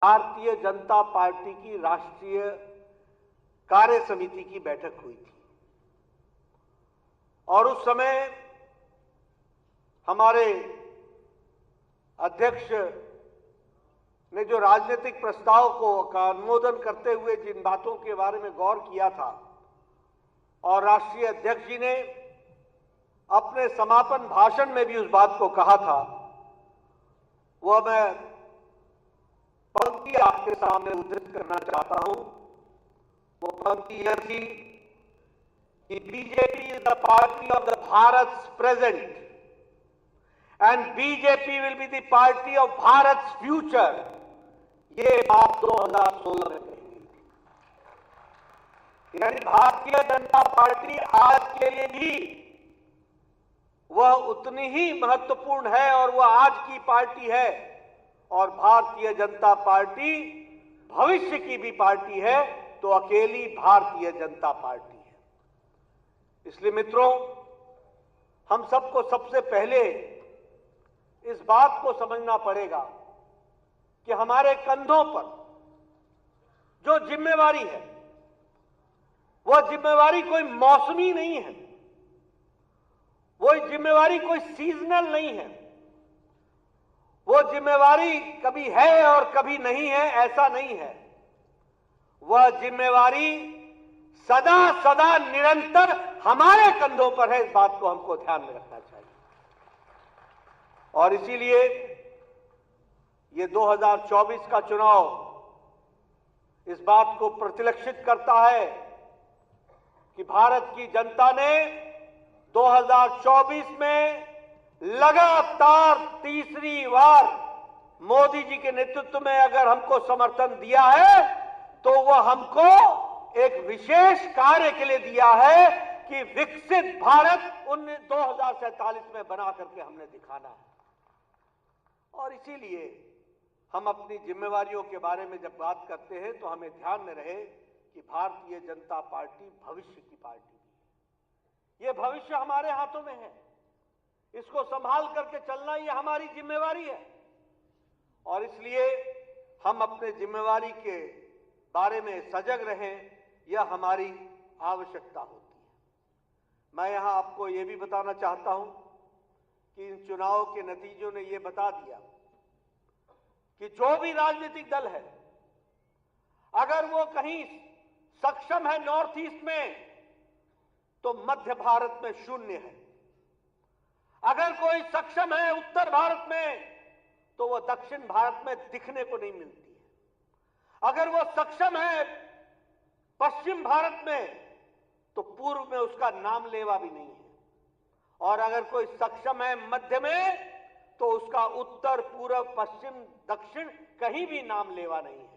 Bharatiya Janata party की राष्ट्रीय कार्य समिति की बैठक हुई थी और उस समय हमारे अध्यक्ष ने जो राजनीतिक प्रस्ताव का अनुमोदन करते हुए जिन बातों के बारे में गौर किया था और राष्ट्रीय अध्यक्ष जी ने अपने समापन भाषण में भी उस बात को कहा था, वह मैं पंक्ति आपके सामने उद्धृत करना चाहता हूं। वो पंक्ति यह थी कि BJP is the party of the Bharat present and BJP will be the party of Bharat future. ये बात 2016 में कही गई थी। यानी भारतीय जनता पार्टी आज के लिए भी वह उतनी ही महत्वपूर्ण है और वह आज की पार्टी है और भारतीय जनता पार्टी भविष्य की भी पार्टी है तो अकेली भारतीय जनता पार्टी है। इसलिए मित्रों, हम सबको सबसे पहले इस बात को समझना पड़ेगा कि हमारे कंधों पर जो जिम्मेवारी है वह जिम्मेवारी कोई मौसमी नहीं है, वो जिम्मेवारी कोई सीजनल नहीं है। वो जिम्मेवारी कभी है और कभी नहीं है, ऐसा नहीं है। वह जिम्मेवारी सदा सदा निरंतर हमारे कंधों पर है। इस बात को हमको ध्यान में रखना चाहिए और इसीलिए ये 2024 का चुनाव इस बात को प्रतिलक्षित करता है कि भारत की जनता ने 2024 में लगातार तीसरी बार मोदी जी के नेतृत्व में अगर हमको समर्थन दिया है तो वह हमको एक विशेष कार्य के लिए दिया है कि विकसित भारत 2047 में बना करके हमने दिखाना है। और इसीलिए हम अपनी जिम्मेवारियों के बारे में जब बात करते हैं तो हमें ध्यान में रहे कि भारतीय जनता पार्टी भविष्य की पार्टी है। ये भविष्य हमारे हाथों में है, इसको संभाल करके चलना ये हमारी जिम्मेवारी है और इसलिए हम अपने जिम्मेवारी के बारे में सजग रहें, यह हमारी आवश्यकता होती है। मैं यहां आपको यह भी बताना चाहता हूं कि इन चुनाव के नतीजों ने यह बता दिया कि जो भी राजनीतिक दल है अगर वो कहीं सक्षम है नॉर्थ ईस्ट में तो मध्य भारत में शून्य है, अगर कोई सक्षम है उत्तर भारत में तो वह दक्षिण भारत में दिखने को नहीं मिलती है, अगर वो सक्षम है पश्चिम भारत में तो पूर्व में उसका नाम लेवा भी नहीं है, और अगर कोई सक्षम है मध्य में तो उसका उत्तर पूर्व पश्चिम दक्षिण कहीं भी नाम लेवा नहीं है।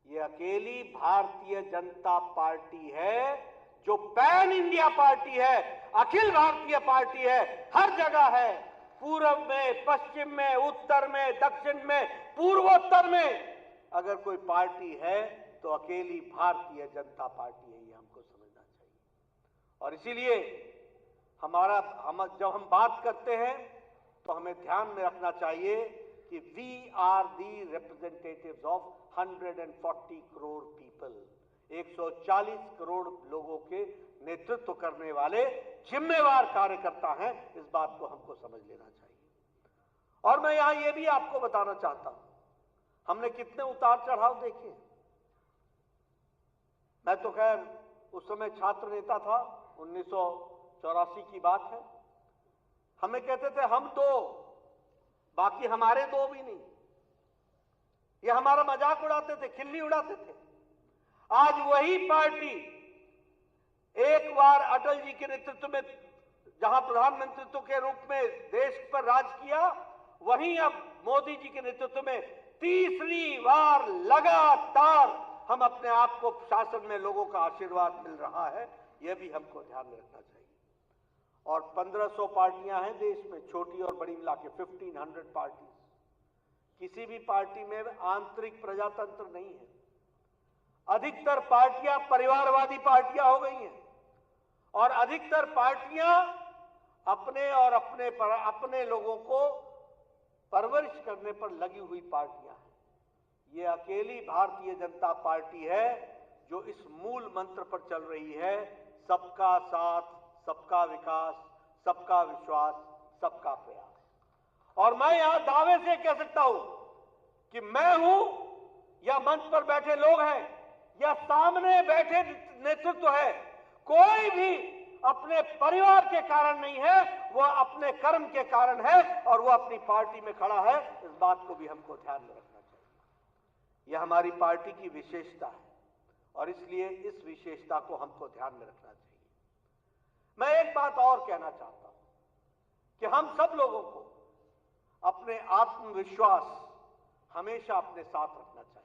यह अकेली भारतीय जनता पार्टी है जो पैन इंडिया पार्टी है, अखिल भारतीय पार्टी है, हर जगह है, पूर्व में पश्चिम में उत्तर में दक्षिण में पूर्वोत्तर में अगर कोई पार्टी है तो अकेली भारतीय जनता पार्टी है। ये हमको समझना चाहिए और इसीलिए जब हम बात करते हैं तो हमें ध्यान में रखना चाहिए कि we are the representatives of 140 crore people, 140 crore लोगों के नेतृत्व करने वाले जिम्मेवार कार्यकर्ता हैं। इस बात को हमको समझ लेना चाहिए और मैं यहां यह भी आपको बताना चाहता हूं, हमने कितने उतार चढ़ाव देखे। मैं तो खैर उस समय छात्र नेता था, 1984 की बात है। हमें कहते थे हम दो, बाकी हमारे दो भी नहीं। ये हमारा मजाक उड़ाते थे, खिल्ली उड़ाते थे। आज वही पार्टी एक बार अटल जी के नेतृत्व में जहां प्रधानमंत्रित्व के रूप में देश पर राज किया, वहीं अब मोदी जी के नेतृत्व में तीसरी बार लगातार हम अपने आप को शासन में लोगों का आशीर्वाद मिल रहा है। यह भी हमको ध्यान में रखना चाहिए। और 1500 पार्टियां हैं देश में, छोटी और बड़ी मिला के 1500 पार्टी। किसी भी पार्टी में आंतरिक प्रजातंत्र नहीं है। अधिकतर पार्टियां परिवारवादी पार्टियां हो गई हैं और अधिकतर पार्टियां अपने और अपने लोगों को परवरिश करने पर लगी हुई पार्टियां हैं। ये अकेली भारतीय जनता पार्टी है जो इस मूल मंत्र पर चल रही है, सबका साथ, सबका विकास, सबका विश्वास, सबका प्रयास। और मैं यहां दावे से कह सकता हूं कि मैं हूं या मंच पर बैठे लोग हैं या सामने बैठे नेतृत्व है, कोई भी अपने परिवार के कारण नहीं है, वह अपने कर्म के कारण है और वह अपनी पार्टी में खड़ा है। इस बात को भी हमको ध्यान में रखना चाहिए। यह हमारी पार्टी की विशेषता है और इसलिए इस विशेषता को हमको ध्यान में रखना चाहिए। मैं एक बात और कहना चाहता हूं कि हम सब लोगों को अपने आत्मविश्वास हमेशा अपने साथ रखना चाहिए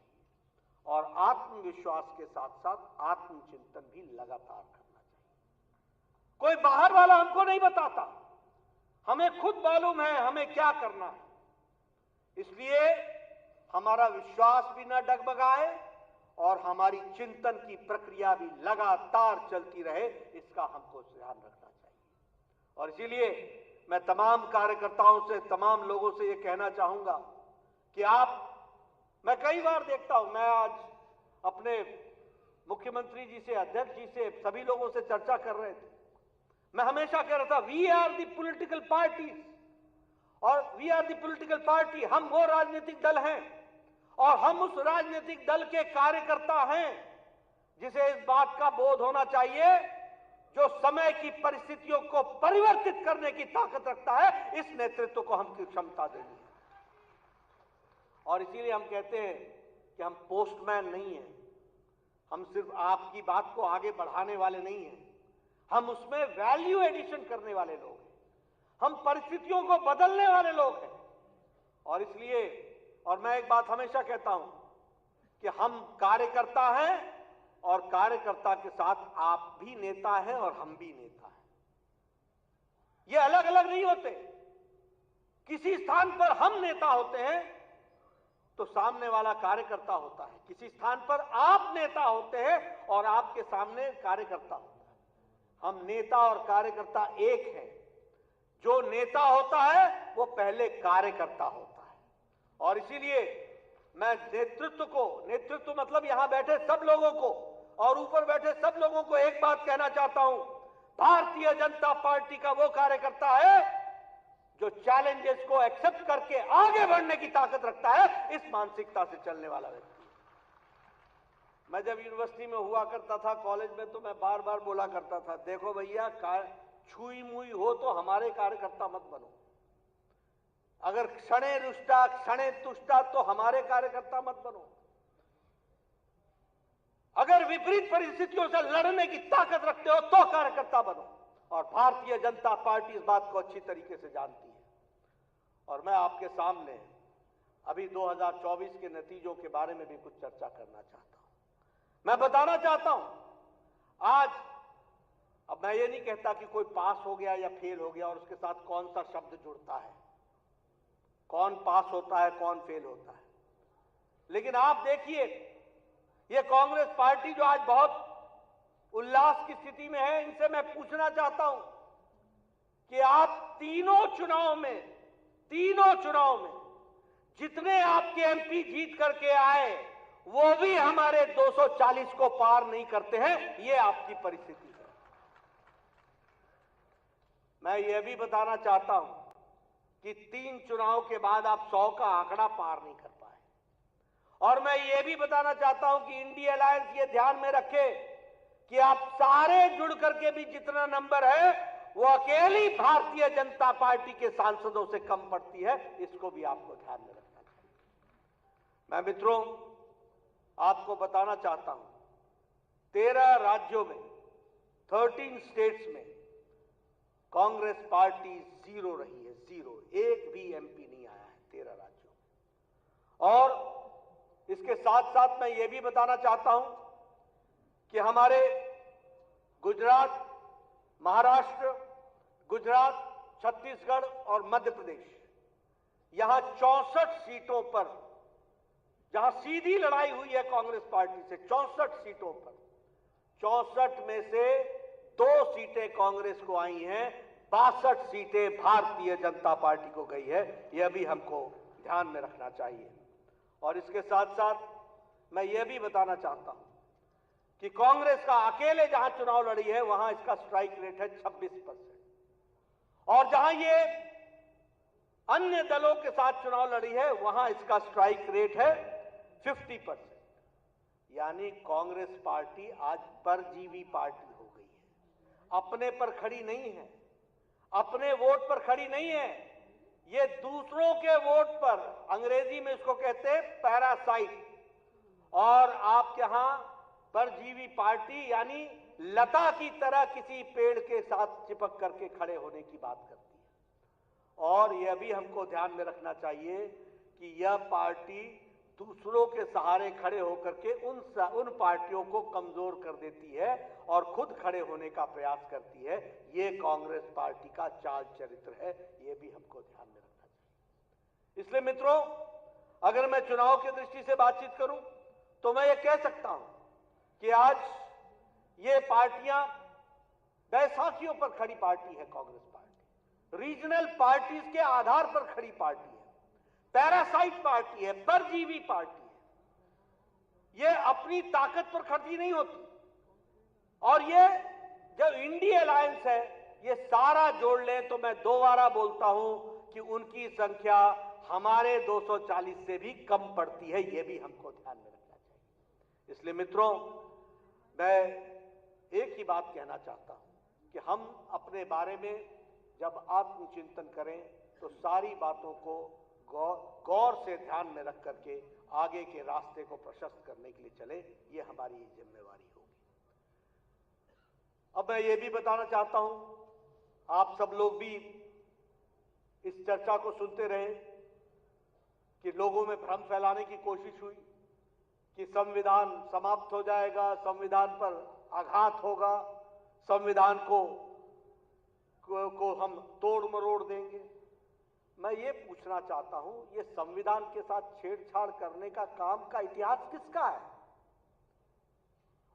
और आत्मविश्वास के साथ साथ आत्मचिंतन भी लगातार करना चाहिए। कोई बाहर वाला हमको नहीं बताता, हमें खुद मालूम है हमें क्या करना है। इसलिए हमारा विश्वास भी न डगमगाए और हमारी चिंतन की प्रक्रिया भी लगातार चलती रहे, इसका हमको ध्यान रखना चाहिए। और इसीलिए मैं तमाम कार्यकर्ताओं से, तमाम लोगों से यह कहना चाहूंगा कि मैं कई बार देखता हूं, मैं आज अपने मुख्यमंत्री जी से, अध्यक्ष जी से, सभी लोगों से चर्चा कर रहे थे। मैं हमेशा कह रहा था we are the political parties और we are the political party, हम वो राजनीतिक दल हैं और हम उस राजनीतिक दल के कार्यकर्ता हैं जिसे इस बात का बोध होना चाहिए जो समय की परिस्थितियों को परिवर्तित करने की ताकत रखता है। इस नेतृत्व को हमकी क्षमता देनी है और इसीलिए हम कहते हैं कि हम पोस्टमैन नहीं हैं, हम सिर्फ आपकी बात को आगे बढ़ाने वाले नहीं हैं, हम उसमें वैल्यू एडिशन करने वाले लोग हैं, हम परिस्थितियों को बदलने वाले लोग हैं। और इसलिए, और मैं एक बात हमेशा कहता हूं कि हम कार्यकर्ता हैं और कार्यकर्ता के साथ आप भी नेता हैं और हम भी नेता हैं। ये अलग अलग नहीं होते। किसी स्थान पर हम नेता होते हैं तो सामने वाला कार्यकर्ता होता है, किसी स्थान पर आप नेता होते हैं और आपके सामने कार्यकर्ता होता है। हम नेता और कार्यकर्ता एक हैं। जो नेता होता है वो पहले कार्यकर्ता होता है और इसीलिए मैं नेतृत्व मतलब यहां बैठे सब लोगों को और ऊपर बैठे सब लोगों को एक बात कहना चाहता हूं, भारतीय जनता पार्टी का वो कार्यकर्ता है जो चैलेंजेस को एक्सेप्ट करके आगे बढ़ने की ताकत रखता है, इस मानसिकता से चलने वाला व्यक्ति। मैं जब यूनिवर्सिटी में हुआ करता था, कॉलेज में, तो मैं बार बार बोला करता था, देखो भैया, छुई मुई हो तो हमारे कार्यकर्ता मत बनो, अगर क्षणे रुष्टा क्षणे तुष्टा तो हमारे कार्यकर्ता मत बनो, अगर विपरीत परिस्थितियों से लड़ने की ताकत रखते हो तो कार्यकर्ता बनो। और भारतीय जनता पार्टी इस बात को अच्छी तरीके से जानती है। और मैं आपके सामने अभी 2024 के नतीजों के बारे में भी कुछ चर्चा करना चाहता हूं। मैं बताना चाहता हूं, आज अब मैं ये नहीं कहता कि कोई पास हो गया या फेल हो गया और उसके साथ कौन सा शब्द जुड़ता है, कौन पास होता है, कौन फेल होता है। लेकिन आप देखिए, ये कांग्रेस पार्टी जो आज बहुत उल्लास की स्थिति में है, इनसे मैं पूछना चाहता हूं कि आप तीनों चुनाव में जितने आपके एमपी जीत करके आए वो भी हमारे 240 को पार नहीं करते हैं। ये आपकी परिस्थिति है। मैं ये भी बताना चाहता हूं कि 3 चुनाव के बाद आप 100 का आंकड़ा पार नहीं कर पाए। और मैं ये भी बताना चाहता हूं कि इंडिया अलायंस ये ध्यान में रखे कि आप सारे जुड़ करके भी जितना नंबर है वो अकेली भारतीय जनता पार्टी के सांसदों से कम पड़ती है। इसको भी आपको ध्यान में रखना चाहिए। मैं मित्रों आपको बताना चाहता हूं, 13 राज्यों में, 13 स्टेट्स में कांग्रेस पार्टी 0 रही है, 0, एक भी एमपी नहीं आया है 13 राज्यों में। और इसके साथ साथ मैं ये भी बताना चाहता हूं कि हमारे गुजरात, महाराष्ट्र, गुजरात, छत्तीसगढ़ और मध्य प्रदेश, यहां 64 सीटों पर जहां सीधी लड़ाई हुई है कांग्रेस पार्टी से, 64 सीटों पर, 64 में से 2 सीटें कांग्रेस को आई हैं, 62 सीटें भारतीय जनता पार्टी को गई है। यह भी हमको ध्यान में रखना चाहिए। और इसके साथ साथ मैं यह भी बताना चाहता हूं कि कांग्रेस का अकेले जहां चुनाव लड़ी है वहां इसका स्ट्राइक रेट है 26%, और जहां ये अन्य दलों के साथ चुनाव लड़ी है वहां इसका स्ट्राइक रेट है 50%। यानी कांग्रेस पार्टी आज परजीवी पार्टी हो गई है, अपने पर खड़ी नहीं है, अपने वोट पर खड़ी नहीं है, ये दूसरों के वोट पर, अंग्रेजी में इसको कहते हैं पैरासाइट। और आप यहां परजीवी पार्टी यानी लता की तरह किसी पेड़ के साथ चिपक करके खड़े होने की बात करती है। और यह भी हमको ध्यान में रखना चाहिए कि यह पार्टी दूसरों के सहारे खड़े होकर के उन पार्टियों को कमजोर कर देती है और खुद खड़े होने का प्रयास करती है। ये कांग्रेस पार्टी का चाल चरित्र है, ये भी हमको ध्यान में रखना चाहिए। इसलिए मित्रों, अगर मैं चुनाव की दृष्टि से बातचीत करूं तो मैं ये कह सकता हूं कि आज ये पार्टियां बैसाखियों पर खड़ी पार्टी है। कांग्रेस पार्टी रीजनल पार्टीज के आधार पर खड़ी पार्टी है, पैरासाइट पार्टी है, परजीवी पार्टी है। ये अपनी ताकत पर खड़ी नहीं होती। और ये जो इंडिया अलायंस है, ये सारा जोड़ लें तो मैं दोबारा बोलता हूं कि उनकी संख्या हमारे 240 से भी कम पड़ती है। ये भी हमको ध्यान में रखना चाहिए। इसलिए मित्रों, मैं एक ही बात कहना चाहता हूं कि हम अपने बारे में जब आत्मचिंतन करें तो सारी बातों को गौर से ध्यान में रख करके आगे के रास्ते को प्रशस्त करने के लिए चले, ये हमारी जिम्मेवारी होगी। अब मैं ये भी बताना चाहता हूं, आप सब लोग भी इस चर्चा को सुनते रहे कि लोगों में भ्रम फैलाने की कोशिश हुई कि संविधान समाप्त हो जाएगा, संविधान पर आघात होगा, संविधान को हम तोड़ मरोड़ देंगे। मैं ये पूछना चाहता हूं, ये संविधान के साथ छेड़छाड़ करने का काम का इतिहास किसका है?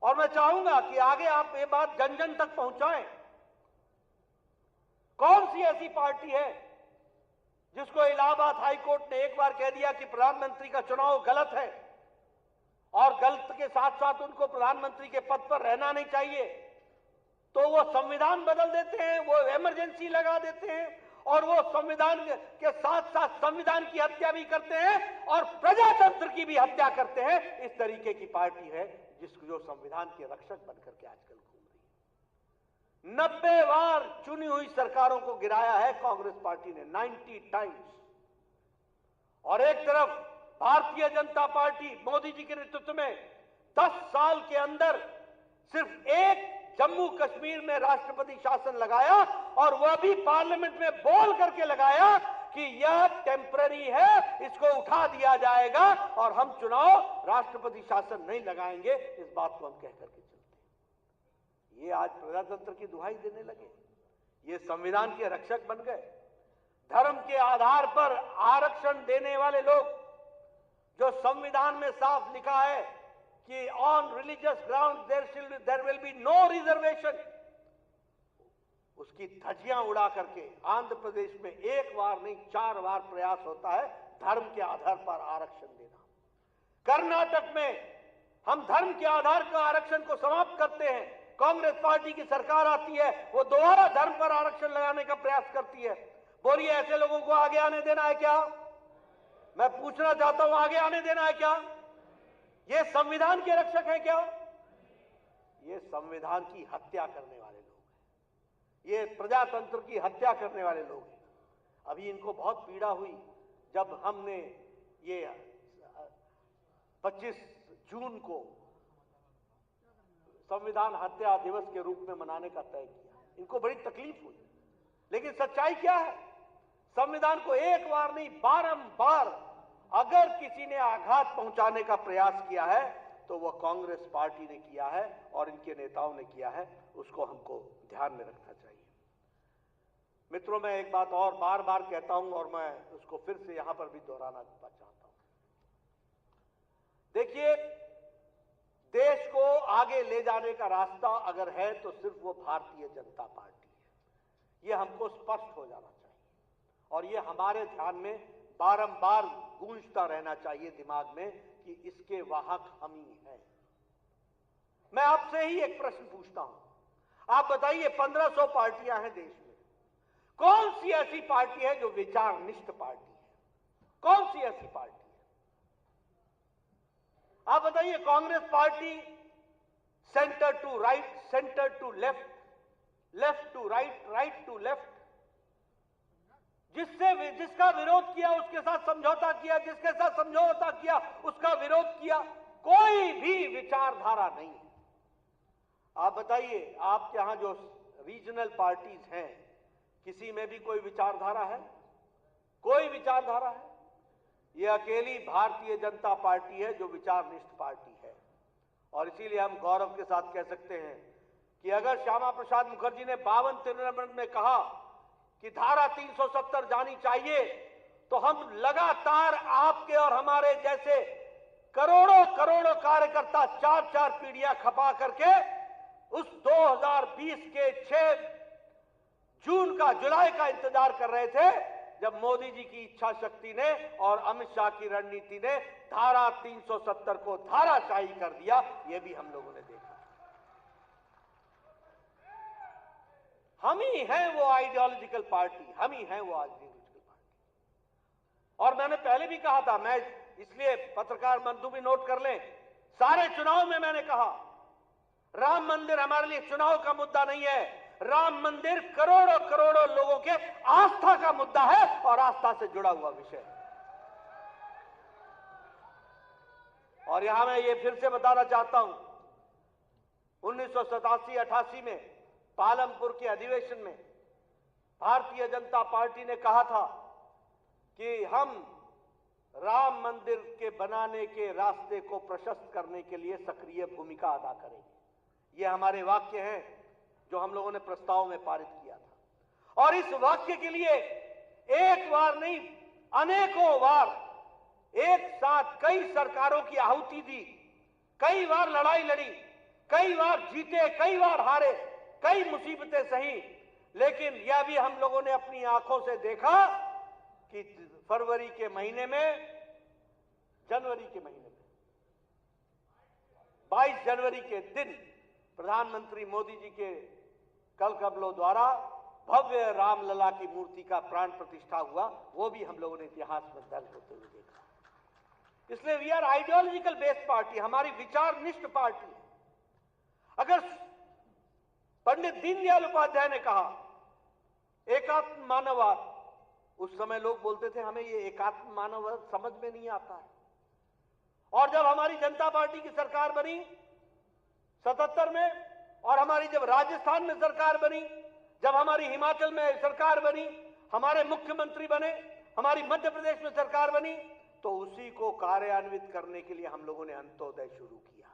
और मैं चाहूंगा कि आगे आप ये बात जन जन तक पहुंचाएं। कौन सी ऐसी पार्टी है जिसको इलाहाबाद हाईकोर्ट ने एक बार कह दिया कि प्रधानमंत्री का चुनाव गलत है और गलत के साथ साथ उनको प्रधानमंत्री के पद पर रहना नहीं चाहिए, तो वो संविधान बदल देते हैं, वो इमरजेंसी लगा देते हैं और वो संविधान के साथ साथ संविधान की हत्या भी करते हैं और प्रजातंत्र की भी हत्या करते हैं। इस तरीके की पार्टी है जो संविधान के रक्षक बनकर के आजकल घूम रही है। 90 बार चुनी हुई सरकारों को गिराया है कांग्रेस पार्टी ने, 90 टाइम्स। और एक तरफ भारतीय जनता पार्टी मोदी जी के नेतृत्व में 10 साल के अंदर सिर्फ एक जम्मू कश्मीर में राष्ट्रपति शासन लगाया, और वह भी पार्लियामेंट में बोल करके लगाया कि यह टेम्पररी है, इसको उठा दिया जाएगा और हम चुनाव राष्ट्रपति शासन नहीं लगाएंगे। इस बात को हम कह करके चलते हैं। ये आज प्रजातंत्र की दुहाई देने लगे, ये संविधान के रक्षक बन गए। धर्म के आधार पर आरक्षण देने वाले लोग, जो संविधान में साफ लिखा है कि on religious ground there will be no reservation, उसकी धज्जियां उड़ा करके आंध्र प्रदेश में एक बार नहीं 4 बार प्रयास होता है धर्म के आधार पर आरक्षण देना। कर्नाटक में हम धर्म के आधार पर आरक्षण को समाप्त करते हैं, कांग्रेस पार्टी की सरकार आती है, वो दोबारा धर्म पर आरक्षण लगाने का प्रयास करती है। बोलिए, ऐसे लोगों को आगे आने देना है क्या? मैं पूछना चाहता हूं, आगे आने देना है क्या? ये संविधान के रक्षक हैं क्या? ये संविधान की हत्या करने वाले लोग हैं, ये प्रजातंत्र की हत्या करने वाले लोग हैं। अभी इनको बहुत पीड़ा हुई जब हमने ये 25 जून को संविधान हत्या दिवस के रूप में मनाने का तय किया। इनको बड़ी तकलीफ हुई, लेकिन सच्चाई क्या है? संविधान को एक बार नहीं, बारंबार अगर किसी ने आघात पहुंचाने का प्रयास किया है तो वह कांग्रेस पार्टी ने किया है और इनके नेताओं ने किया है। उसको हमको ध्यान में रखना चाहिए। मित्रों, मैं एक बात और बार बार कहता हूं और मैं उसको फिर से यहां पर भी दोहराना चाहता हूं। देखिए, देश को आगे ले जाने का रास्ता अगर है तो सिर्फ वो भारतीय जनता पार्टी है। यह हमको स्पष्ट हो जाना चाहिए और यह हमारे ध्यान में बारंबार गूंजता रहना चाहिए दिमाग में कि इसके वाहक हम ही हैं। मैं आपसे ही एक प्रश्न पूछता हूं, आप बताइए 1500 पार्टियां हैं देश में, कौन सी ऐसी पार्टी है जो विचारनिष्ठ पार्टी है? कौन सी ऐसी पार्टी है? आप बताइए। Congress party centre to right, centre to left, left to right, right to left, जिसका विरोध किया उसके साथ समझौता किया, जिसके साथ समझौता किया उसका विरोध किया, कोई भी विचारधारा नहीं। आप बताइए, आपके यहां जो रीजनल पार्टीज हैं, किसी में भी कोई विचारधारा है? कोई विचारधारा है? यह अकेली भारतीय जनता पार्टी है जो विचारनिष्ठ पार्टी है। और इसीलिए हम गौरव के साथ कह सकते हैं कि अगर श्यामा प्रसाद मुखर्जी ने 52-53 में कहा कि धारा 370 जानी चाहिए, तो हम लगातार आपके और हमारे जैसे करोड़ों करोड़ों कार्यकर्ता 4-4 पीढ़ियां खपा करके उस 2020 के 6 जून का, जुलाई का इंतजार कर रहे थे, जब मोदी जी की इच्छा शक्ति ने और अमित शाह की रणनीति ने धारा 370 को धाराशाही कर दिया। यह भी हम लोगों ने देखा। हम ही हैं वो आइडियोलॉजिकल पार्टी, हम ही हैं वो आइडियोलॉजिकल पार्टी। और मैंने पहले भी कहा था, मैं इसलिए पत्रकार बंधु भी नोट कर लें, सारे चुनाव में मैंने कहा राम मंदिर हमारे लिए चुनाव का मुद्दा नहीं है। राम मंदिर करोड़ों करोड़ों लोगों के आस्था का मुद्दा है और आस्था से जुड़ा हुआ विषय। और यहां मैं ये फिर से बताना चाहता हूं, 1987-88 में पालमपुर के अधिवेशन में भारतीय जनता पार्टी ने कहा था कि हम राम मंदिर के बनाने के रास्ते को प्रशस्त करने के लिए सक्रिय भूमिका अदा करेंगे। ये हमारे वाक्य हैं जो हम लोगों ने प्रस्ताव में पारित किया था। और इस वाक्य के लिए एक बार नहीं, अनेकों बार एक साथ कई सरकारों की आहुति दी, कई बार लड़ाई लड़ी, कई बार जीते, कई बार हारे, कई मुसीबतें सही, लेकिन यह भी हम लोगों ने अपनी आंखों से देखा कि फरवरी के महीने में, जनवरी के महीने में 22 जनवरी के दिन प्रधानमंत्री मोदी जी के कल कबलों द्वारा भव्य रामलला की मूर्ति का प्राण प्रतिष्ठा हुआ। वो भी हम लोगों ने इतिहास में दर्ज होते हुए देखा। इसलिए we are ideological based party, हमारी विचारनिष्ठ पार्टी है। अगर पंडित दीनदयाल उपाध्याय ने कहा एकात्म मानववाद, उस समय लोग बोलते थे हमें ये एकात्म मानववाद समझ में नहीं आता है। और जब हमारी जनता पार्टी की सरकार बनी 77 में, और हमारी जब राजस्थान में सरकार बनी, जब हमारी हिमाचल में सरकार बनी, हमारे मुख्यमंत्री बने, हमारी मध्य प्रदेश में सरकार बनी, तो उसी को कार्यान्वित करने के लिए हम लोगों ने अंत्योदय शुरू किया।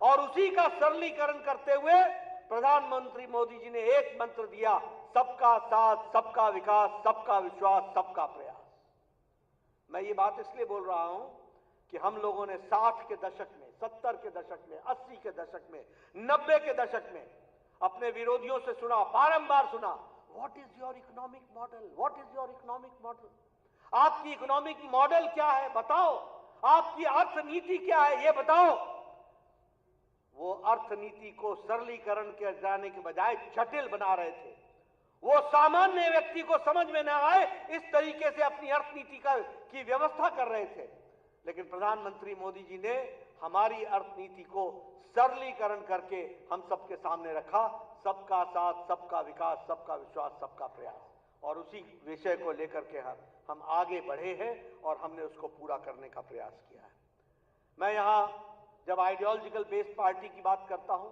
और उसी का सरलीकरण करते हुए प्रधानमंत्री मोदी जी ने एक मंत्र दिया, सबका साथ, सबका विकास, सबका विश्वास, सबका प्रयास। मैं ये बात इसलिए बोल रहा हूं कि हम लोगों ने 60 के दशक में, 70 के दशक में, 80 के दशक में, 90 के दशक में अपने विरोधियों से सुना, बारंबार सुना, what is your economic model, what is your economic model, आपकी इकोनॉमिक मॉडल क्या है बताओ, आपकी अर्थनीति क्या है ये बताओ। वो अर्थनीति को सरलीकरण के जाने के बजाय जटिल बना रहे थे। वो सामान्य व्यक्ति को समझ में न आए इस तरीके से अपनी अर्थनीति की व्यवस्था कर रहे थे। लेकिन प्रधानमंत्री मोदी जी ने हमारी अर्थनीति को सरलीकरण करके हम सबके सामने रखा, सबका साथ, सबका विकास, सबका विश्वास, सबका प्रयास। और उसी विषय को लेकर के हम आगे बढ़े हैं और हमने उसको पूरा करने का प्रयास किया है। मैं यहां जब आइडियोलॉजिकल बेस्ड पार्टी की बात करता हूं,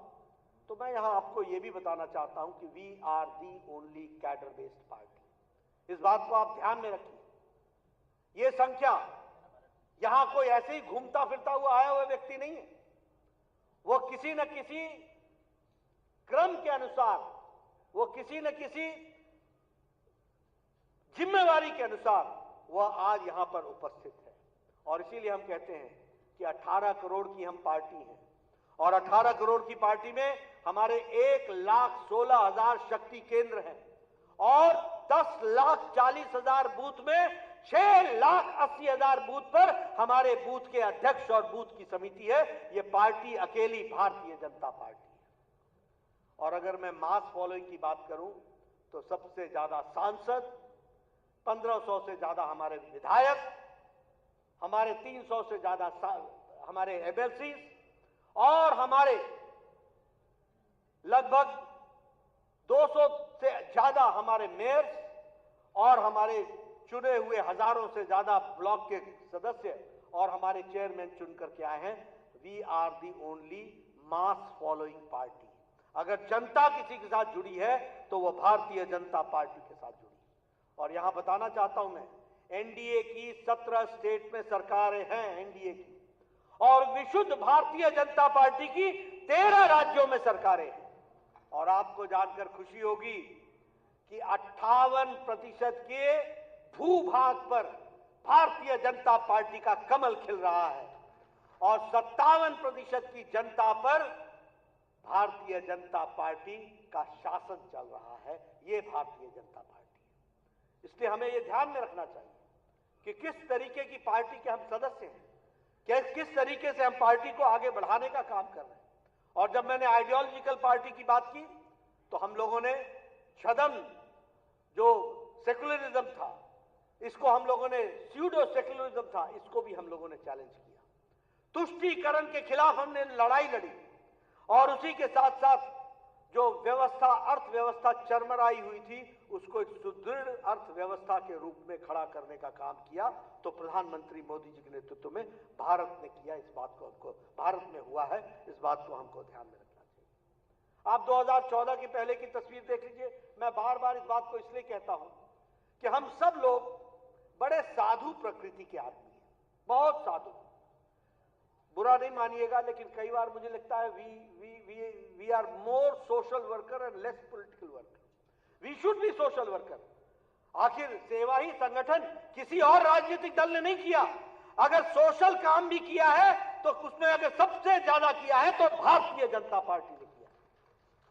तो मैं यहां आपको यह भी बताना चाहता हूं कि we are the only cadre based party. इस बात को आप ध्यान में रखिए। यह संख्या यहां कोई ऐसे ही घूमता फिरता हुआ आया हुआ व्यक्ति नहीं है। वो किसी न किसी क्रम के अनुसार, वो किसी न किसी जिम्मेवारी के अनुसार वह आज यहां पर उपस्थित है। और इसीलिए हम कहते हैं कि 18 करोड़ की हम पार्टी हैं और 18 करोड़ की पार्टी में हमारे 1,16,000 शक्ति केंद्र हैं और 10,40,000 बूथ में 6,80,000 बूथ पर हमारे बूथ के अध्यक्ष और बूथ की समिति है। ये पार्टी अकेली भारतीय जनता पार्टी है। और अगर मैं मास फॉलोइंग की बात करूं तो सबसे ज्यादा सांसद, 1500 से ज्यादा हमारे विधायक, हमारे 300 से ज्यादा हमारे एमएलसीज और हमारे लगभग 200 से ज्यादा हमारे मेयर्स और हमारे चुने हुए हजारों से ज्यादा ब्लॉक के सदस्य और हमारे चेयरमैन चुनकर के आए हैं। We are the only mass following party. अगर जनता किसी के साथ जुड़ी है तो वह भारतीय जनता पार्टी के साथ जुड़ी। और यहां बताना चाहता हूं मैं, एनडीए की 17 स्टेट में सरकारें हैं एनडीए की, और विशुद्ध भारतीय जनता पार्टी की 13 राज्यों में सरकारें हैं। और आपको जानकर खुशी होगी कि 58% के भूभाग पर भारतीय जनता पार्टी का कमल खिल रहा है और 57% की जनता पर भारतीय जनता पार्टी का शासन चल रहा है। ये भारतीय जनता पार्टी है। इसलिए हमें यह ध्यान में रखना चाहिए कि किस तरीके की पार्टी के हम सदस्य हैं, किस तरीके से हम पार्टी को आगे बढ़ाने का काम कर रहे हैं। और जब मैंने आइडियोलॉजिकल पार्टी की बात की तो हम लोगों ने छदम जो सेकुलरिज्म था, इसको हम लोगों ने, स्यूडो सेकुलरिज्म था, इसको भी हम लोगों ने चैलेंज किया। तुष्टीकरण के खिलाफ हमने लड़ाई लड़ी और उसी के साथ साथ जो व्यवस्था, अर्थव्यवस्था चरमराई हुई थी, उसको एक सुदृढ़ अर्थव्यवस्था के रूप में खड़ा करने का काम किया। तो प्रधानमंत्री मोदी जी के नेतृत्व में भारत ने किया। इस बात को हमको, भारत में हुआ है, इस बात को हमको ध्यान में रखना चाहिए। आप 2014 की पहले की तस्वीर देख लीजिए। मैं बार बार इस बात को इसलिए कहता हूं कि हम सब लोग बड़े साधु प्रकृति के आदमी हैं, बहुत साधु। बुरा नहीं मानिएगा, लेकिन कई बार मुझे लगता है we are more social worker and less political worker. We should be social worker. आखिर सेवा ही संगठन किसी और राजनीतिक दल ने नहीं किया। अगर सोशल काम भी किया है तो उसमें अगर सबसे ज्यादा किया है तो भारतीय जनता पार्टी ने किया।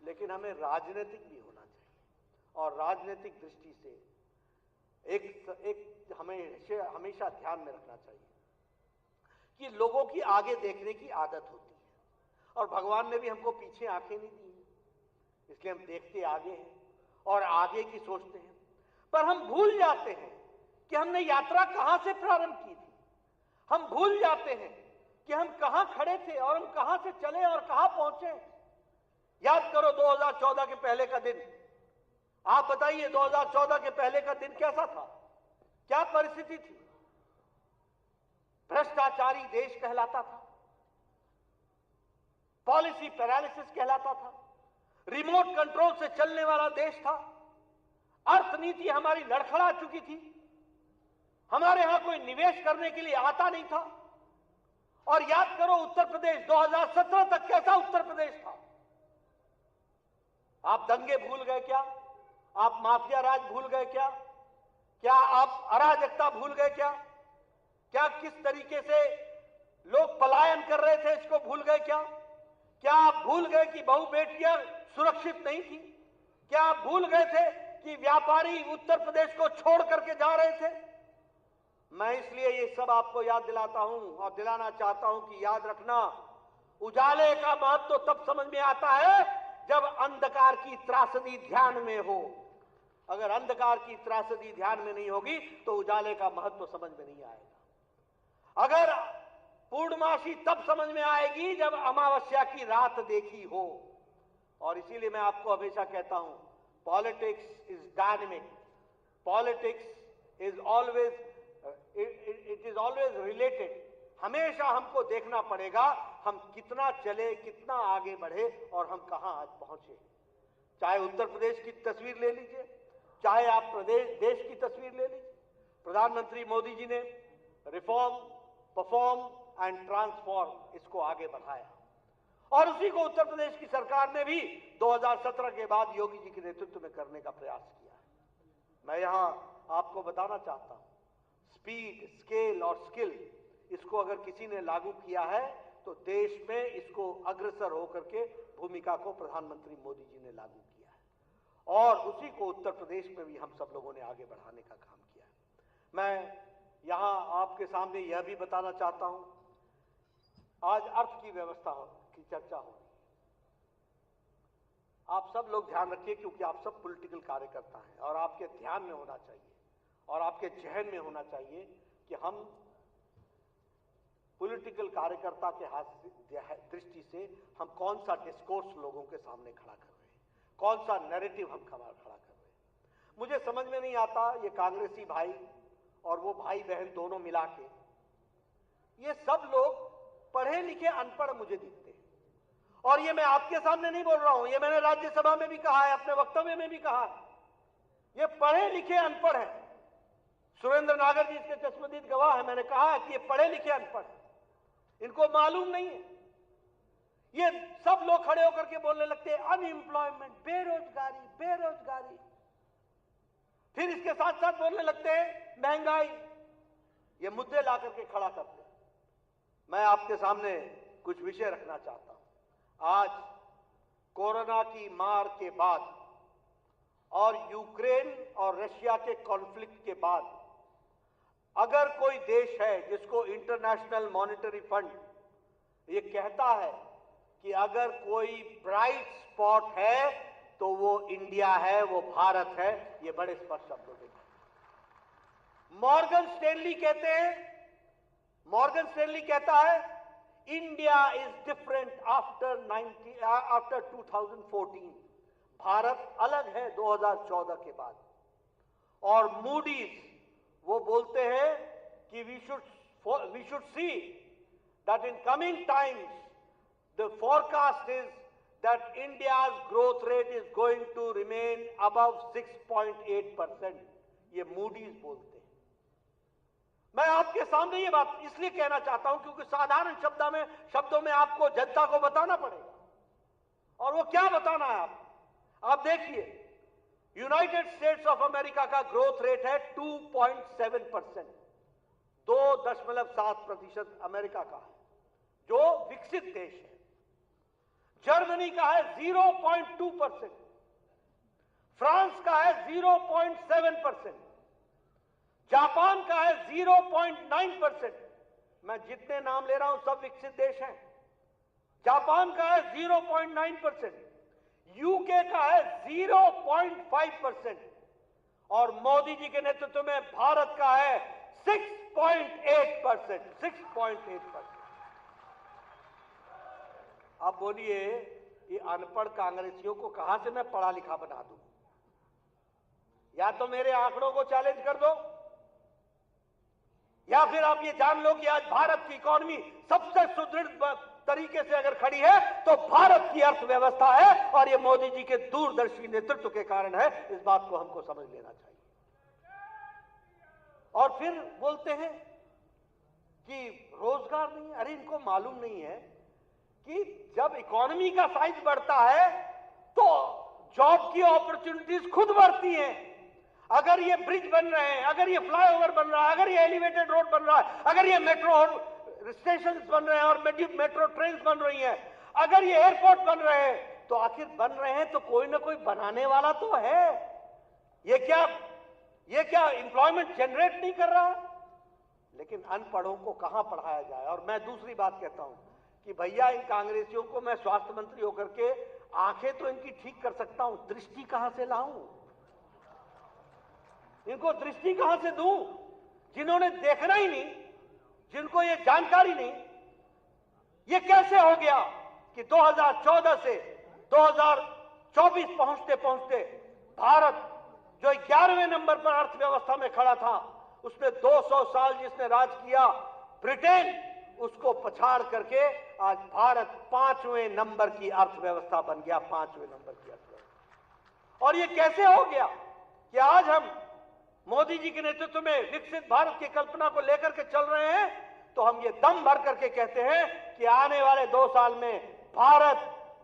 लेकिन हमें राजनीतिक भी होना चाहिए और राजनीतिक दृष्टि से एक हमेशा ध्यान में रखना चाहिए कि लोगों की आगे देखने की आदत होती है और भगवान ने भी हमको पीछे आंखें नहीं दी हैं, इसलिए हम देखते आगे हैं और आगे की सोचते हैं। पर हम भूल जाते हैं कि हमने यात्रा कहां से प्रारंभ की थी। हम भूल जाते हैं कि हम कहां खड़े थे और हम कहां से चले और कहां पहुंचे। याद करो 2014 के पहले का दिन। आप बताइए 2014 के पहले का दिन कैसा था, क्या परिस्थिति थी। भ्रष्टाचारी देश कहलाता था, पॉलिसी पैरालिसिस कहलाता था, रिमोट कंट्रोल से चलने वाला देश था, अर्थनीति हमारी लड़खड़ा चुकी थी, हमारे यहां कोई निवेश करने के लिए आता नहीं था। और याद करो उत्तर प्रदेश 2017 तक कैसा उत्तर प्रदेश था। आप दंगे भूल गए क्या? आप माफिया राज भूल गए क्या? क्या आप अराजकता भूल गए क्या? क्या किस तरीके से लोग पलायन कर रहे थे इसको भूल गए क्या? क्या आप भूल गए कि बहु बेटियां सुरक्षित नहीं थी? क्या आप भूल गए थे कि व्यापारी उत्तर प्रदेश को छोड़ करके जा रहे थे? मैं इसलिए ये सब आपको याद दिलाता हूं और दिलाना चाहता हूं कि याद रखना, उजाले का महत्व तो तब समझ में आता है जब अंधकार की त्रासदी ध्यान में हो। अगर अंधकार की त्रासदी ध्यान में नहीं होगी तो उजाले का महत्व समझ में नहीं आएगा। अगर पूर्णमासी तब समझ में आएगी जब अमावस्या की रात देखी हो। और इसीलिए मैं आपको हमेशा कहता हूं, politics is dynamic, politics is always it is always related. हमेशा हमको देखना पड़ेगा हम कितना चले, कितना आगे बढ़े और हम कहां आज पहुंचे। चाहे उत्तर प्रदेश की तस्वीर ले लीजिए, चाहे आप देश की तस्वीर ले लीजिए। प्रधानमंत्री मोदी जी ने रिफॉर्म, परफॉर्म एंड ट्रांसफॉर्म इसको आगे बढ़ाया और उसी को उत्तर प्रदेश की सरकार ने भी 2017 के बाद योगी जी के नेतृत्व में करने का प्रयास किया है। मैं यहां आपको बताना चाहता हूं, स्पीड, स्केल और स्किल, इसको अगर किसी ने लागू किया है तो देश में इसको अग्रसर होकर के भूमिका को प्रधानमंत्री मोदी जी ने लागू किया है और उसी को उत्तर प्रदेश में भी हम सब लोगों ने आगे बढ़ाने का काम किया है। मैं यहां आपके सामने यह भी बताना चाहता हूं, आज अर्थ की व्यवस्था की चर्चा हो। आप सब लोग ध्यान रखिए, क्योंकि आप सब पॉलिटिकल कार्यकर्ता हैं और आपके ध्यान में होना चाहिए और आपके जहन में होना चाहिए कि हम पॉलिटिकल कार्यकर्ता के दृष्टि से हम कौन सा डिस्कोर्स लोगों के सामने खड़ा कर रहे हैं, कौन सा नैरेटिव हम खड़ा कर रहे हैं। मुझे समझ में नहीं आता, ये कांग्रेसी भाई और वो भाई बहन दोनों मिला के, ये सब लोग पढ़े लिखे अनपढ़ मुझे दिखते हैं। और ये मैं आपके सामने नहीं बोल रहा हूं, ये मैंने राज्यसभा में भी कहा है, अपने वक्तव्य में भी कहा है, ये पढ़े लिखे अनपढ़ है। सुरेंद्र नागर जी इसके चश्मदीद गवाह है। मैंने कहा है कि ये पढ़े लिखे अनपढ़ है, इनको मालूम नहीं है। ये सब लोग खड़े होकर के बोलने लगते हैं अनएम्प्लॉयमेंट, बेरोजगारी बेरोजगारी, फिर इसके साथ साथ बोलने लगते हैं महंगाई। ये मुद्दे ला करके खड़ा करते हैं। मैं आपके सामने कुछ विषय रखना चाहता हूं। आज कोरोना की मार के बाद और यूक्रेन और रशिया के कॉन्फ्लिक्ट के बाद अगर कोई देश है जिसको इंटरनेशनल मॉनेटरी फंड ये कहता है कि अगर कोई ब्राइट स्पॉट है तो वो इंडिया है, वो भारत है, ये बड़े स्पष्ट शब्दों में मॉर्गन स्टैनली कहते हैं। मॉर्गन स्टैनली कहता है India is different after 2014, Bharat अलग है 2014 के बाद। और मूडीज वो बोलते हैं कि we should see that in coming times the forecast is that India's growth rate is going to remain above 6.8%। ये मूडीज बोलते हैं। मैं आपके सामने ये बात इसलिए कहना चाहता हूं क्योंकि साधारण शब्दों में आपको जनता को बताना पड़ेगा। और वो क्या बताना है आप देखिए, यूनाइटेड स्टेट्स ऑफ अमेरिका का ग्रोथ रेट है 2.7%, 2.7% अमेरिका का है, जो विकसित देश है। जर्मनी का है 0.2%, फ्रांस का है 0.7%, जापान का है 0.9%। मैं जितने नाम ले रहा हूं सब विकसित देश हैं। जापान का है 0.9%, यूके का है 0.5% और मोदी जी के नेतृत्व में भारत का है 6.8%। 6.8%। अब बोलिए ये अनपढ़ कांग्रेसियों को कहां से मैं पढ़ा लिखा बना दूं? या तो मेरे आंकड़ों को चैलेंज कर दो, या फिर आप ये जान लो कि आज भारत की इकोनॉमी सबसे सुदृढ़ तरीके से अगर खड़ी है तो भारत की अर्थव्यवस्था है और ये मोदी जी के दूरदर्शी नेतृत्व के कारण है। इस बात को हमको समझ लेना चाहिए। और फिर बोलते हैं कि रोजगार नहीं है। अरे इनको मालूम नहीं है कि जब इकोनॉमी का साइज बढ़ता है तो जॉब की अपॉर्चुनिटीज खुद बढ़ती हैं। अगर ये ब्रिज बन रहे हैं, अगर ये फ्लाईओवर बन रहा है, अगर ये एलिवेटेड रोड बन रहा है, अगर ये मेट्रो स्टेशन बन रहे हैं और मेट्रो ट्रेन बन रही हैं, अगर ये एयरपोर्ट बन रहे हैं, तो आखिर बन रहे हैं तो कोई ना कोई बनाने वाला तो है। ये क्या एम्प्लॉयमेंट जनरेट नहीं कर रहा है? लेकिन अनपढ़ों को कहां पढ़ाया जाए। और मैं दूसरी बात कहता हूं कि भैया इन कांग्रेसियों को मैं स्वास्थ्य मंत्री होकर के आंखें तो इनकी ठीक कर सकता हूं, दृष्टि कहां से लाऊं? इनको दृष्टि कहां से दूं? जिन्होंने देखना ही नहीं, जिनको ये जानकारी नहीं। ये कैसे हो गया कि 2014 से 2024 पहुंचते पहुंचते भारत जो 11वें नंबर पर अर्थव्यवस्था में खड़ा था, उसमें 200 साल जिसने राज किया ब्रिटेन, उसको पछाड़ करके आज भारत 5वें नंबर की अर्थव्यवस्था बन गया। 5वें नंबर की अर्थव्यवस्था। और ये कैसे हो गया कि आज हम मोदी जी के नेतृत्व में विकसित भारत की कल्पना को लेकर के चल रहे हैं, तो हम ये दम भर करके कहते हैं कि आने वाले 2 साल में भारत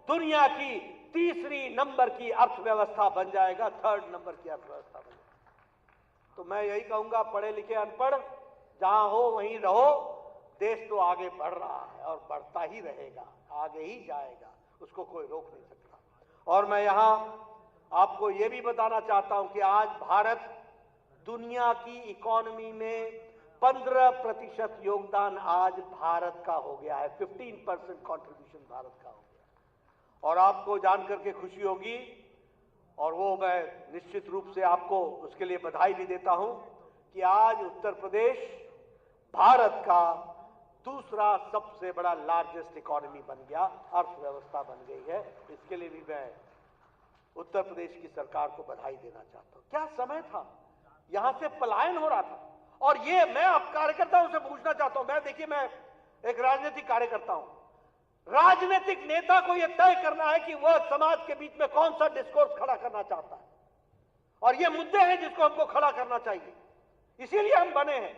दुनिया की 3री नंबर की अर्थव्यवस्था बन जाएगा, 3rd नंबर की अर्थव्यवस्था बन जाएगा। तो मैं यही कहूंगा, पढ़े लिखे अनपढ़ जहां हो वहीं रहो। देश तो आगे बढ़ रहा है और बढ़ता ही रहेगा, आगे ही जाएगा, उसको कोई रोक नहीं सकता। और मैं यहां आपको यह भी बताना चाहता हूं कि आज भारत दुनिया की इकोनॉमी में 15% योगदान आज भारत का हो गया है। 15% कंट्रीब्यूशन भारत का हो गया। और आपको जान करके खुशी होगी, और वो मैं निश्चित रूप से आपको उसके लिए बधाई भी देता हूं कि आज उत्तर प्रदेश भारत का दूसरा सबसे बड़ा लार्जेस्ट इकोनॉमी बन गया, अर्थव्यवस्था बन गई है। इसके लिए भी मैं उत्तर प्रदेश की सरकार को बधाई देना चाहता हूं। क्या समय था, यहां से पलायन हो रहा था। और ये मैं अब कार्यकर्ताओं से पूछना चाहता हूं, मैं देखिए मैं एक राजनीतिक कार्यकर्ता हूं, राजनीतिक नेता को यह तय करना है कि वह समाज के बीच में कौन सा डिस्कोर्स खड़ा करना चाहता है, और ये मुद्दे हैं जिसको हमको खड़ा करना चाहिए। इसीलिए हम बने हैं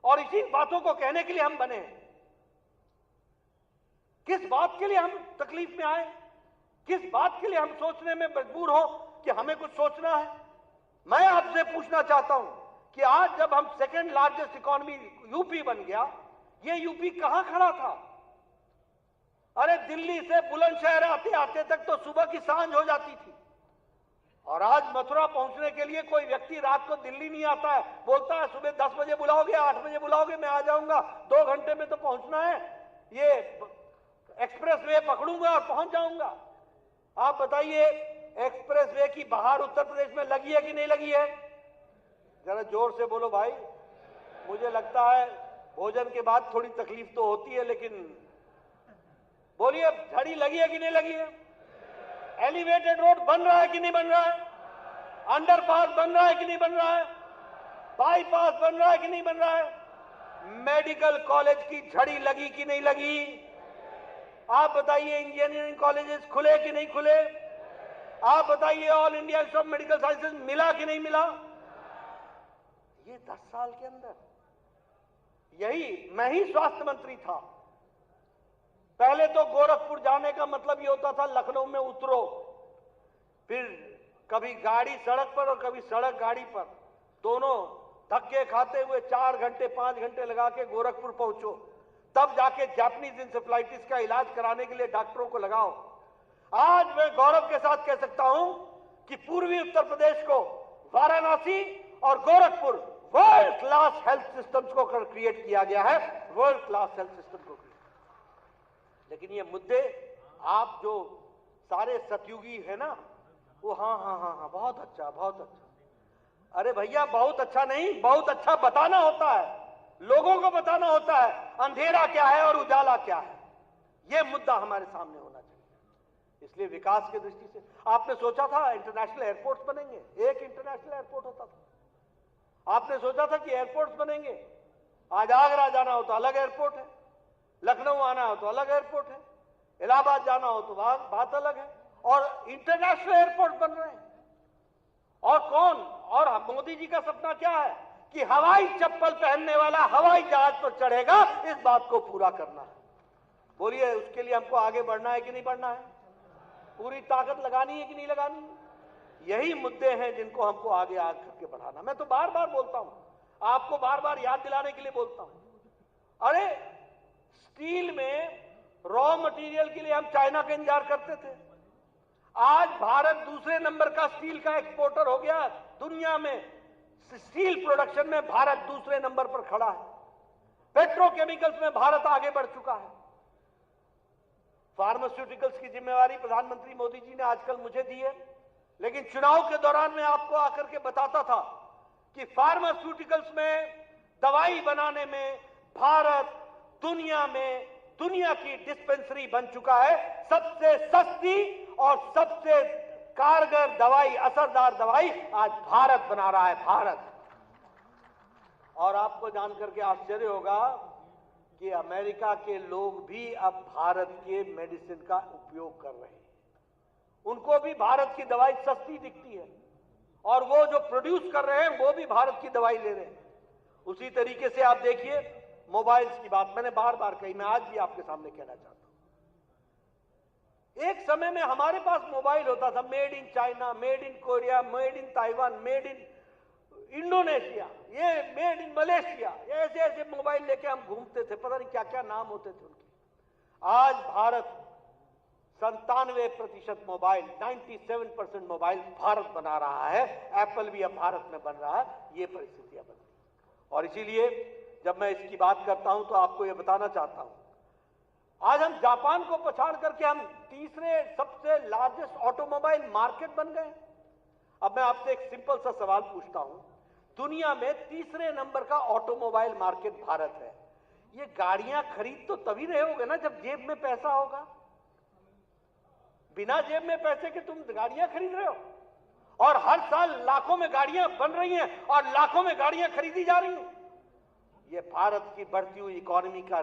और इसी बातों को कहने के लिए हम बने हैं। किस बात के लिए हम तकलीफ में आए, किस बात के लिए हम सोचने में मजबूर हो कि हमें कुछ सोचना है। मैं आपसे पूछना चाहता हूं कि आज जब हम सेकेंड लार्जेस्ट इकोनॉमी यूपी बन गया, ये यूपी कहां खड़ा था? अरे दिल्ली से बुलंदशहर आते आते तक तो सुबह की सांझ हो जाती थी, और आज मथुरा पहुंचने के लिए कोई व्यक्ति रात को दिल्ली नहीं आता है, बोलता है सुबह 10 बजे बुलाओगे, 8 बजे बुलाओगे, मैं आ जाऊंगा, 2 घंटे में तो पहुंचना है, ये एक्सप्रेस वे पकड़ूंगा और पहुंच जाऊंगा। आप बताइए, एक्सप्रेस वे की बहार उत्तर प्रदेश में लगी है कि नहीं लगी है? जरा जोर से बोलो भाई। मुझे लगता है भोजन के बाद थोड़ी तकलीफ तो होती है, लेकिन बोलिए, झड़ी लगी है कि नहीं लगी है? एलिवेटेड रोड बन रहा है कि नहीं बन रहा है? अंडरपास बन रहा है कि नहीं बन रहा है? बाईपास बन रहा है कि नहीं बन रहा है? मेडिकल कॉलेज की झड़ी लगी कि नहीं लगी? आप बताइए, इंजीनियरिंग कॉलेजेस खुले कि नहीं खुले? आप बताइए, all India institute of medical sciences मिला कि नहीं मिला? ये 10 साल के अंदर, यही मैं ही स्वास्थ्य मंत्री था। पहले तो गोरखपुर जाने का मतलब ये होता था लखनऊ में उतरो, फिर कभी गाड़ी सड़क पर और कभी सड़क गाड़ी पर, दोनों धक्के खाते हुए 4 घंटे 5 घंटे लगा के गोरखपुर पहुंचो, तब जाके जापानीज इंसेफ्लाइटिस का इलाज कराने के लिए डॉक्टरों को लगाओ। आज मैं गौरव के साथ कह सकता हूं कि पूर्वी उत्तर प्रदेश को वाराणसी और Gorakhpur world class health systems को क्रिएट किया गया है, वर्ल्ड क्लास हेल्थ सिस्टम को। लेकिन ये मुद्दे आप जो सारे सतयुगी है ना, वो हाँ हाँ हाँ हाँ बहुत अच्छा बहुत अच्छा। अरे भैया, बहुत अच्छा नहीं, बहुत अच्छा बताना होता है, लोगों को बताना होता है अंधेरा क्या है और उजाला क्या है। ये मुद्दा हमारे सामने होना चाहिए। इसलिए विकास की दृष्टि से आपने सोचा था इंटरनेशनल एयरपोर्ट्स बनेंगे, एक इंटरनेशनल एयरपोर्ट होता था। आपने सोचा था कि एयरपोर्ट्स बनेंगे, आज आगरा जाना हो तो अलग एयरपोर्ट है, लखनऊ आना हो तो अलग एयरपोर्ट है, इलाहाबाद जाना हो तो बात अलग है, और इंटरनेशनल एयरपोर्ट बन रहे हैं। और कौन, और मोदी जी का सपना क्या है कि हवाई चप्पल पहनने वाला हवाई जहाज पर चढ़ेगा, इस बात को पूरा करना है। बोलिए, उसके लिए हमको आगे बढ़ना है कि नहीं बढ़ना है? पूरी ताकत लगानी है कि नहीं लगानी है? यही मुद्दे हैं जिनको हमको आगे करके बढ़ाना। मैं तो बार बार बोलता हूं, आपको बार बार याद दिलाने के लिए बोलता हूं। अरे स्टील में रॉ मटेरियल के लिए हम चाइना का इंतजार करते थे, आज भारत दूसरे नंबर का स्टील का एक्सपोर्टर हो गया दुनिया में। स्टील प्रोडक्शन में भारत दूसरे नंबर पर खड़ा है, पेट्रोकेमिकल्स में भारत आगे बढ़ चुका है। फार्मास्यूटिकल्स की जिम्मेवारी प्रधानमंत्री मोदी जी ने आजकल मुझे दी है, लेकिन चुनाव के दौरान मैं आपको आकर के बताता था कि फार्मास्यूटिकल्स में, दवाई बनाने में भारत दुनिया में, दुनिया की डिस्पेंसरी बन चुका है। सबसे सस्ती और सबसे कारगर दवाई, असरदार दवाई आज भारत बना रहा है, भारत। और आपको जानकर के आश्चर्य होगा कि अमेरिका के लोग भी अब भारत के मेडिसिन का उपयोग कर रहे हैं। उनको भी भारत की दवाई सस्ती दिखती है, और वो जो प्रोड्यूस कर रहे हैं वो भी भारत की दवाई ले रहे हैं। उसी तरीके से आप देखिए, मोबाइल्स की बात मैंने बार बार कही, मैं आज भी आपके सामने कहना चाहता हूं। एक समय में हमारे पास मोबाइल होता था made in China, made in Korea, made in Taiwan, made in Indonesia, ये मेड इन मलेशिया, ऐसे ऐसे मोबाइल लेके हम घूमते थे, पता नहीं क्या क्या नाम होते थे उनके। आज भारत 97% मोबाइल, 97% मोबाइल भारत बना रहा है। एप्पल भी अब भारत में बन रहा है। ये परिस्थितियां बन रही और इसीलिए जब मैं इसकी बात करता हूं तो आपको यह बताना चाहता हूं, आज हम जापान को पछाड़ करके हम तीसरे सबसे लार्जेस्ट ऑटोमोबाइल मार्केट बन गए। अब मैं आपसे एक सिंपल सा सवाल पूछता हूं, दुनिया में तीसरे नंबर का ऑटोमोबाइल मार्केट भारत है। ये गाड़ियां खरीद तो तभी रहे होगे ना जब जेब में पैसा होगा। बिना जेब में पैसे के तुम गाड़ियां खरीद रहे हो और हर साल लाखों में गाड़ियां बन रही हैं और लाखों में गाड़ियां खरीदी जा रही हैं। ये भारत की बढ़ती हुई इकोनॉमी का